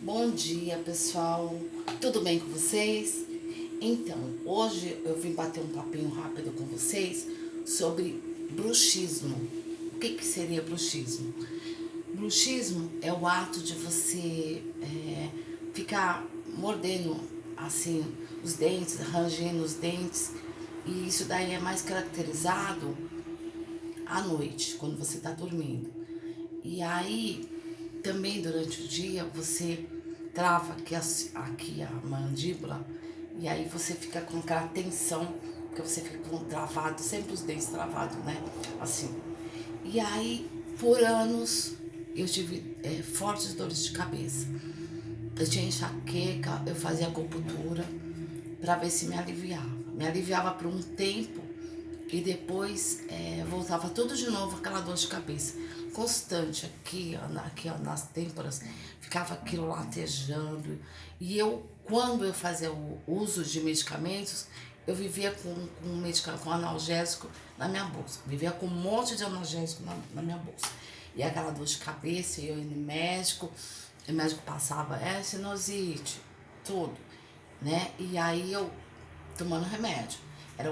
Bom dia, pessoal. Tudo bem com vocês? Então, hoje eu vim bater um papinho rápido com vocês sobre bruxismo. O que seria bruxismo? Bruxismo é o ato de você ficar mordendo assim os dentes, rangendo os dentes, e isso daí é mais caracterizado à noite, quando você está dormindo. E aí, também durante o dia, você trava aqui a mandíbula, e aí você fica com aquela tensão, porque você fica com travado, sempre os dentes travados, né? Assim. E aí, por anos, eu tive fortes dores de cabeça. Eu tinha enxaqueca, eu fazia acupuntura para ver se me aliviava. Me aliviava por um tempo e depois voltava tudo de novo, aquela dor de cabeça constante aqui ó, nas têmporas, ficava aquilo latejando. E eu, quando eu fazia o uso de medicamentos, eu vivia com analgésico na minha bolsa, vivia com um monte de analgésico na minha bolsa. E aquela dor de cabeça, eu ia no médico, o médico passava, sinusite, tudo, né? E aí eu tomando remédio.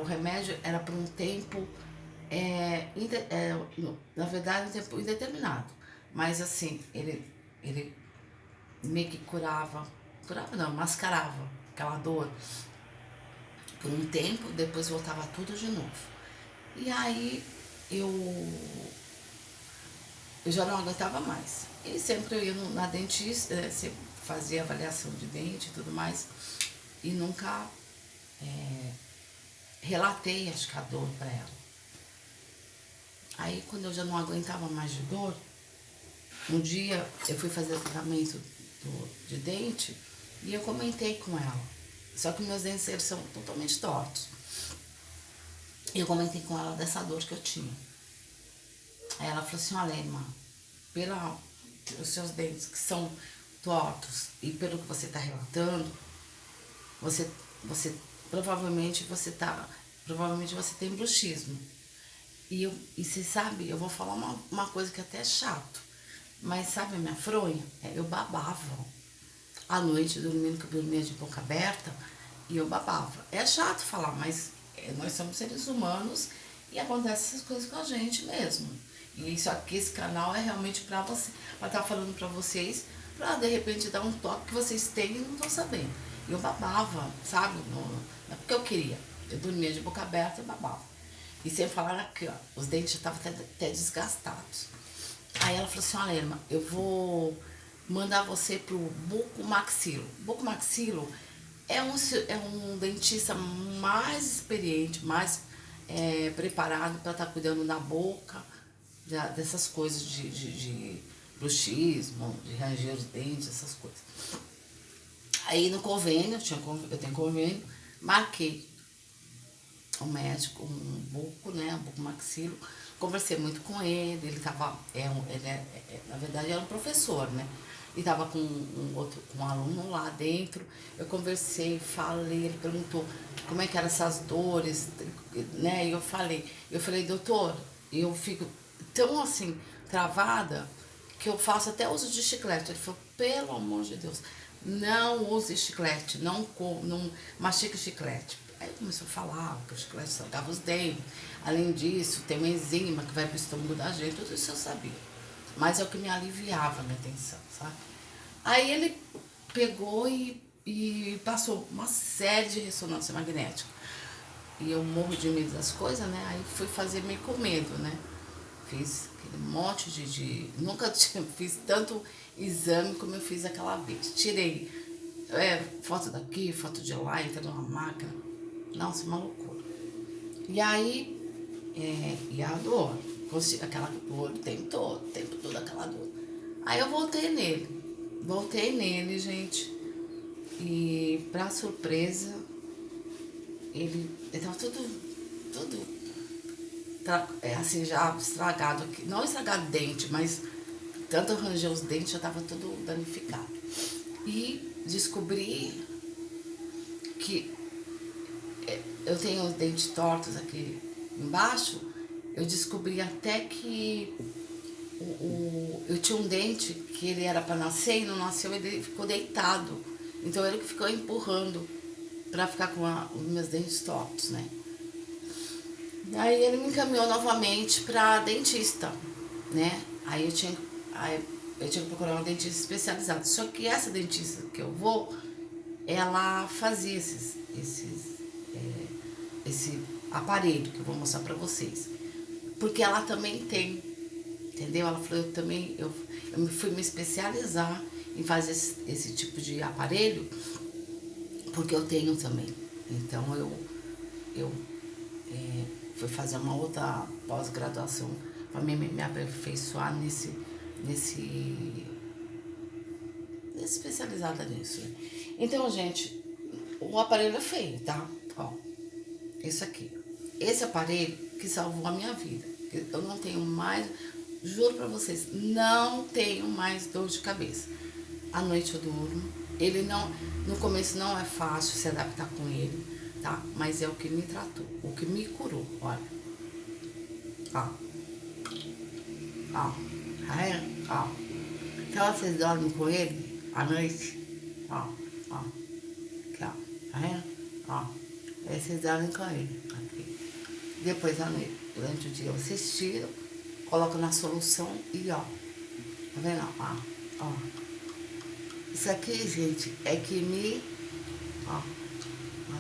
O remédio era por um tempo, na verdade, um tempo indeterminado. Mas assim, ele meio que curava não, mascarava aquela dor por um tempo, depois voltava tudo de novo. E aí eu, eu já não aguentava mais. E sempre eu ia na dentista, sempre fazia avaliação de dente e tudo mais, e nunca relatei, acho que a dor para ela. Aí, quando eu já não aguentava mais de dor, um dia eu fui fazer tratamento de dente e eu comentei com ela. Só que meus dentes eles são totalmente tortos. E eu comentei com ela dessa dor que eu tinha. Aí ela falou assim: olha, irmã, pelos seus dentes que são tortos e pelo que você está relatando, você, você provavelmente você tem bruxismo. E você sabe, eu vou falar uma coisa que até é chato, mas sabe a minha fronha? Eu babava. À noite, dormindo, que eu dormia de boca aberta, e eu babava. É chato falar, mas nós somos seres humanos e acontecem essas coisas com a gente mesmo. E isso aqui, esse canal é realmente pra você, pra estar falando pra vocês, pra de repente dar um toque que vocês têm e não estão sabendo. E eu babava, sabe? Não é porque eu queria. Eu dormia de boca aberta e babava. E sem falar aqui, ó, os dentes já estavam até desgastados. Aí ela falou assim: olha, irmã, eu vou mandar você pro bucomaxilo. Bucomaxilo é um dentista mais experiente, mais preparado para estar cuidando da boca, dessas coisas de bruxismo, de ranger os dentes, essas coisas. Aí no convênio, eu tenho convênio, marquei um médico, um buco, né, um bucomaxilo. Conversei muito com ele, ele tava, na verdade era um professor, né? E tava com um aluno lá dentro. Eu conversei, falei, ele perguntou como é que eram essas dores, né? E eu falei, doutor, eu fico tão assim, travada, que eu faço até uso de chiclete. Ele falou, pelo amor de Deus, não use chiclete, não mastique chiclete. Aí começou a falar que o chiclete estragava os dentes. Além disso, tem uma enzima que vai pro estômago da gente, tudo isso eu sabia. Mas é o que me aliviava a minha tensão, sabe? Aí ele pegou e passou uma série de ressonância magnética. E eu morro de medo das coisas, né? Aí fui fazer meio com medo, né? Fiz aquele monte nunca fiz tanto exame como eu fiz aquela vez. Tirei foto daqui, foto de lá, entrei numa máquina. Nossa, uma loucura. E aí, e a dor, aquela dor o tempo todo aquela dor. Aí eu voltei nele, gente. E pra surpresa, ele tava tudo assim, já estragado aqui. Não estragado dente, mas tanto arranjei os dentes, já tava tudo danificado. E descobri que eu tenho os dentes tortos aqui embaixo. Eu descobri até que eu tinha um dente que ele era para nascer e não nasceu, ele ficou deitado. Então ele que ficou empurrando para ficar com os meus dentes tortos, né? Aí ele me encaminhou novamente para dentista, né? Aí eu tinha que procurar uma dentista especializada. Só que essa dentista que eu vou, ela fazia esse aparelho que eu vou mostrar pra vocês. Porque ela também tem, entendeu? Ela falou, eu fui me especializar em fazer esse tipo de aparelho, porque eu tenho também. Então eu fui fazer uma outra pós-graduação para me aperfeiçoar especializada nisso. Então, gente, o aparelho é feio, tá? Ó, esse aqui. Esse aparelho que salvou a minha vida. Eu não tenho mais, juro pra vocês, não tenho mais dor de cabeça. À noite eu durmo. Ele não, no começo não é fácil se adaptar com ele, tá? Mas é o que me tratou, o que me curou, olha. Ó. Ó. Aí, ó. Então vocês dormem com ele à noite. Ó, ó. Aqui, ó. Tá vendo? Ó. Aí vocês dormem com ele. Aqui. Depois à noite, durante o dia vocês tiram, colocam na solução e ó. Tá vendo? Ó. Ó. Isso aqui, gente, é que me. Ó. Ó.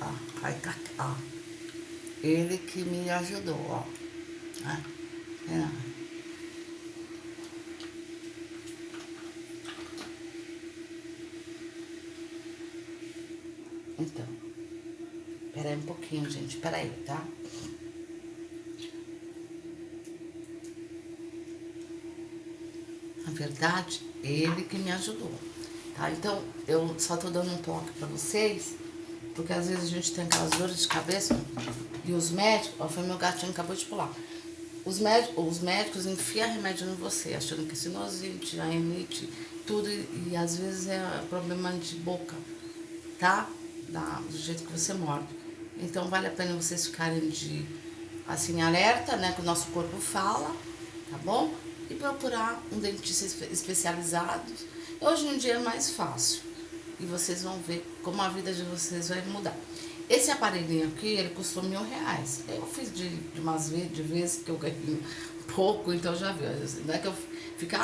Ó. Vai cá. Ó. Ele que me ajudou, ó. É. Então, pera aí um pouquinho, gente, pera aí, tá? Na verdade, ele que me ajudou, tá? Então, eu só tô dando um toque pra vocês, porque às vezes a gente tem aquelas dores de cabeça e os médicos, ó, foi meu gatinho que acabou de pular. Os médicos enfiam remédio em você, achando que é sinusite, rinite, tudo, e às vezes é problema de boca, tá? Do jeito que você morde. Então vale a pena vocês ficarem assim, alerta, né? Que o nosso corpo fala, tá bom? E procurar um dentista especializado. Hoje em dia é mais fácil. E vocês vão ver como a vida de vocês vai mudar. Esse aparelhinho aqui, ele custou R$1.000. Eu fiz de vezes que eu ganhei pouco, então já viu. Não é que eu fica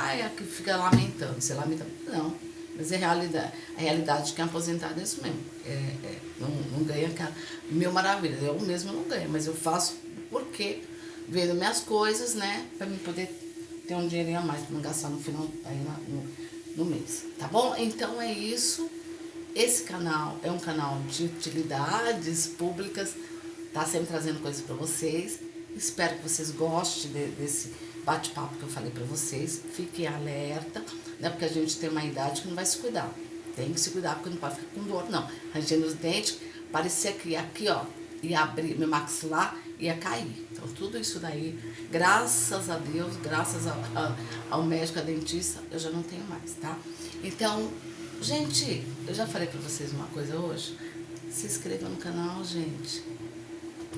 lamentando, você lamentando. Não. Mas a realidade de quem é aposentado é isso mesmo. Não ganha mil maravilhas. Eu mesmo não ganho, mas eu faço porque vendo minhas coisas, né? Pra mim poder ter um dinheirinho a mais, pra não gastar no final aí no mês. Tá bom? Então é isso. Esse canal é um canal de utilidades públicas, tá sempre trazendo coisas para vocês. Espero que vocês gostem desse bate-papo que eu falei para vocês. Fiquem alerta, né? Porque a gente tem uma idade que não vai se cuidar. Tem que se cuidar porque não pode ficar com dor, não. Rangendo os dentes, parecia que aqui, ó, ia abrir, meu maxilar ia cair. Então tudo isso daí, graças a Deus, graças ao médico, a dentista, eu já não tenho mais, tá? Então, gente, eu já falei pra vocês uma coisa hoje. Se inscreva no canal, gente.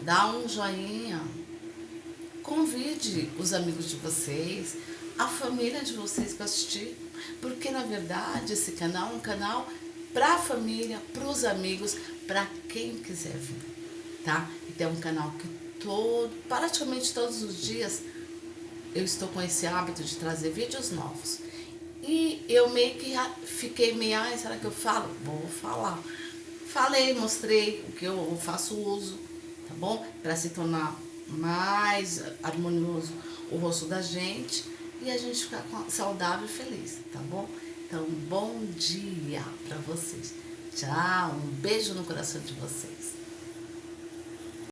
Dá um joinha. Convide os amigos de vocês, a família de vocês para assistir. Porque, na verdade, esse canal é um canal pra família, pros amigos, pra quem quiser vir, tá? Então é um canal que praticamente todos os dias eu estou com esse hábito de trazer vídeos novos. E eu meio que fiquei meio, será que eu falo? Vou falar. Falei, mostrei o que eu faço uso, tá bom? Para se tornar mais harmonioso o rosto da gente e a gente ficar saudável e feliz, tá bom? Então, bom dia para vocês. Tchau, um beijo no coração de vocês.